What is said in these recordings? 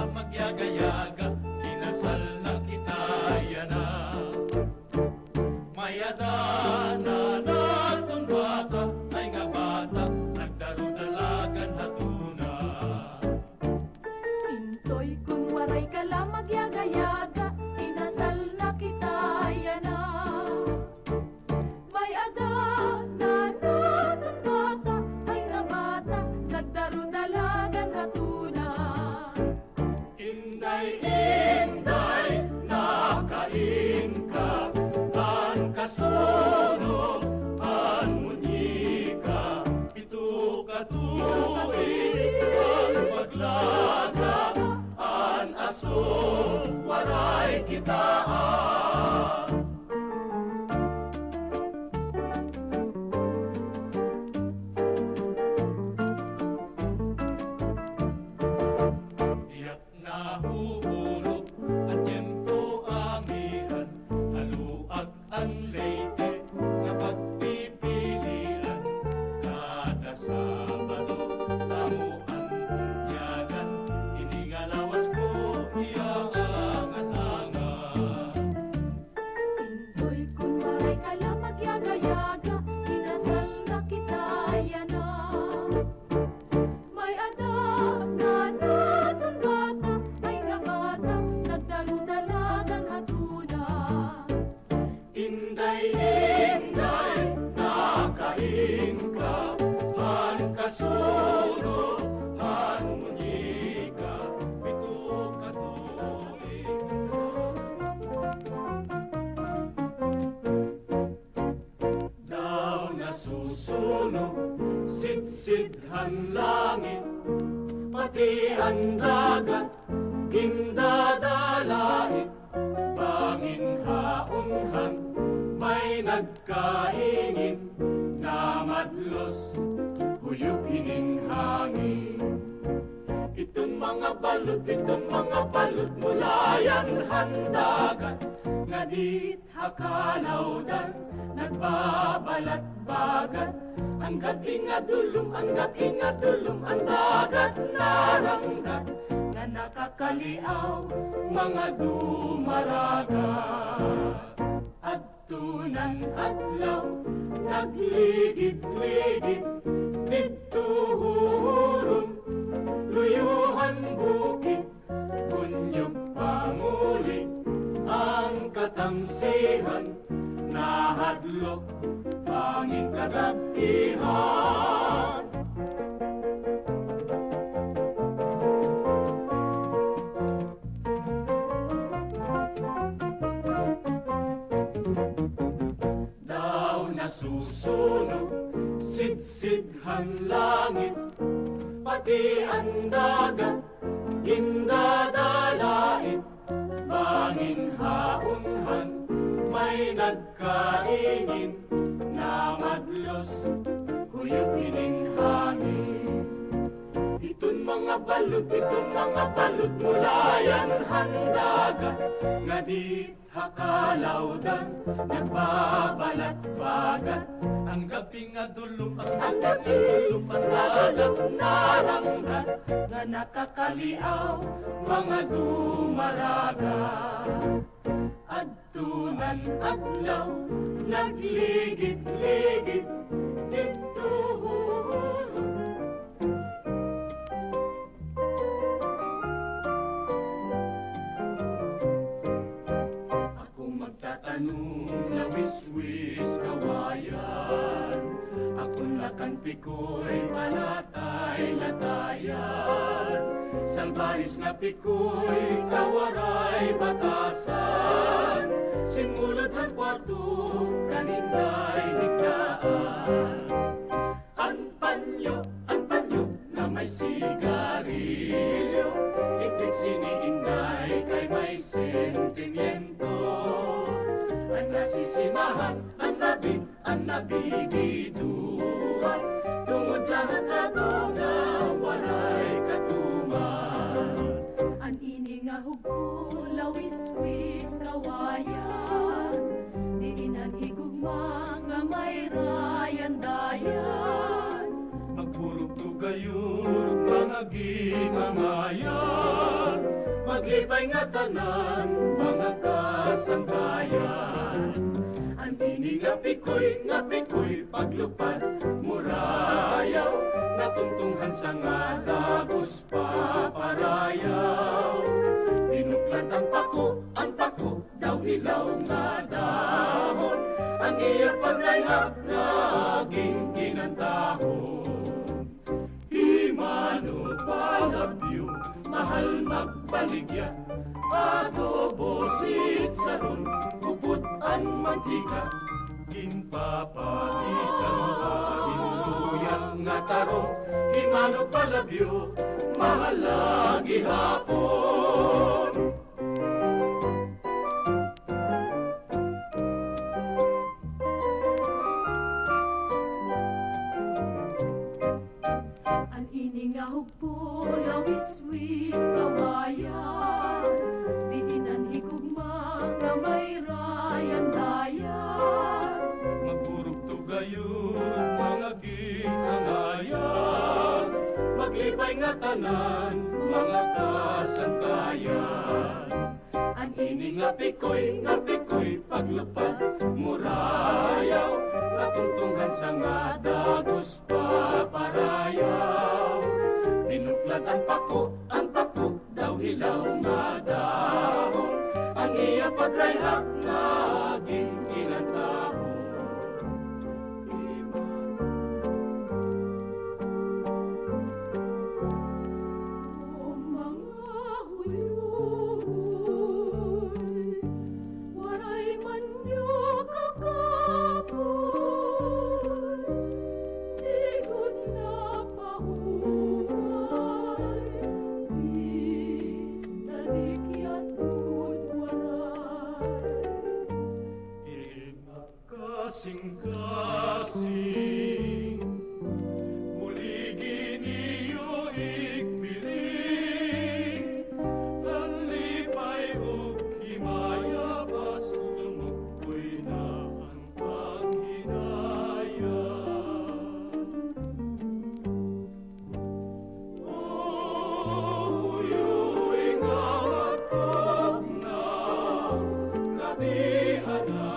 Magyaga-yaga, kinasal na kita, yan na. kakitaan. Tiyak na huhulog at tiyempo amihan, haluag ang Leyte na pagpipilian. Kada Sabado, tamuan, yagan, iningalawas ko, iaangat-angat. Intoy kunwari ka lang magyaga-yaga, inasal na kita yana. May adak na natong bata, may kabata, nagdaru-dalagang hatuna. Inday, inday, nakaingka, han kasuno, han munyika, pito katuig. Daw nasusunog, sidsidhan langit, pati ang dagat, indadalait, bangin haunghang, may nagkaingin, na madlos, huyog hining hangin. Itong mga balot mula yan handagan, nga dit hakalawdan, nagbabalat-bagat, hanggat ingadulong, ang dagat naranggat, nga nakakaliaw, mga dumaragat. Adtunan adlaw, nagligid-ligid, dito huron, luyuhan bukid, kunyog pangulig, ang katamsihan, nahadlok, pangin kadapihan. Daw nasusunog, sidsidhan langit, pati ang dagat, indadalait, bangin haunhan, may nagkaingin, na madlos, huyog hining hangin. Itong mga balot mula yan handagan, nga di hakalawdan, nagbabalat-bagat, ang gabi nga dulong, ang dagat naranggan, nga nakakaliaw, mga dumaragat. Adtunan adlaw, nagligid-ligid, dito huron. Ako magtatanong na wiswis kawayan, akong lakan-pikoy malatay-latayan, salbahis nga pikoy kawaray batasan, simulot ang kwarto kaninday higdaan. Ang panyo na may sigarilyo, ikit siniinday kay may sentimiento. Ang nasisimahan, ang nabibiduhan, tungod lahat rato na waray katuman. Ang ini nga hugpo, lawis-wis kawayan, diin ang higugma nga may rayan-dayan. Magpurog tugayog, mga ginangayan, maglibay nga tanan, mga kasangkayan. Ang ini nga pikoy, paglupad, murayaw, natungtunghan sa nga dagos paparayaw. Binuklat ang pako, daw hilaw nga dahon, ang iya pagrayhap naging kinantahon. Imano palabyo, mahal magbaligya, adobo sitsaron, kupot ang mantika, ginpapatisan pa hinuyang nga tarong, imano palabyo, mahal lagi hapon. hugpo, lawis-wis, kawayan, diinan higugma nga may rayan-dayan. Magpurog tugayon, mga gikangayan, maglibay nga tanan, mga kasangkayan. Ang ini nga pikoy, paglupad, murayaw, natungtunghan sa nga dagos pa parayaw. Dinuklad ang pako, daw hilaw nga dahon, ang iya pagrayhak naging kinantahon. O mga huyoy, waray man nyo kakapoy, ikot na pahuway, istalikyat mo't waray. Kasing-kasing, muligin iyo ikpiling, talipay o himaya, bas lumukpoy na ang paghinaya. Uyuy nga matugnaw, kadihan na.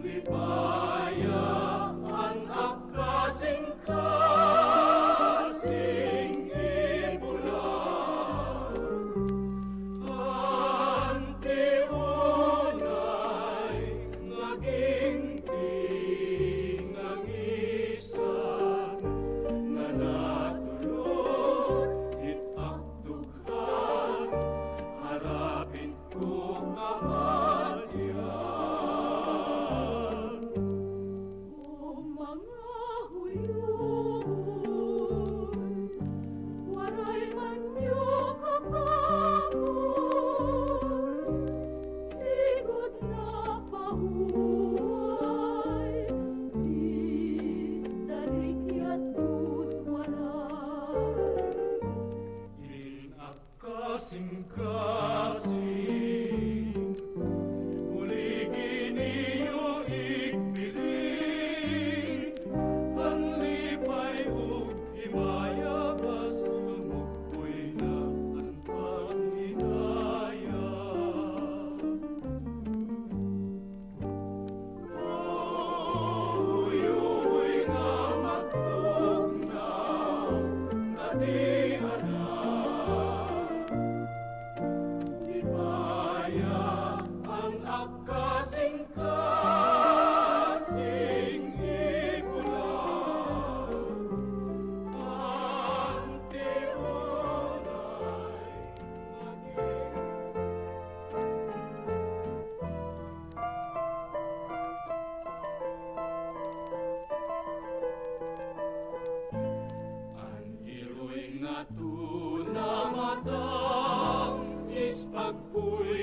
Lipaya ang akasing-kasing ibulaw, anti-unay naging ang isa, nga natulog itakdughan, harapin ko kamadyan. O mga huyoy, waray man nyo kakapoy, ikot na pahuway, istalikyat mo't waray. Kasing-kasing, muligin iyo ikpiling, panlipay o himaya, bas lumukpoy na ang panghinaya. Uyuy nga matugnaw, kadihan na. Lipaya ang akasing-kasing ibulaw, anti-unay naging. Ang iroy nga tunamatang is pagpuy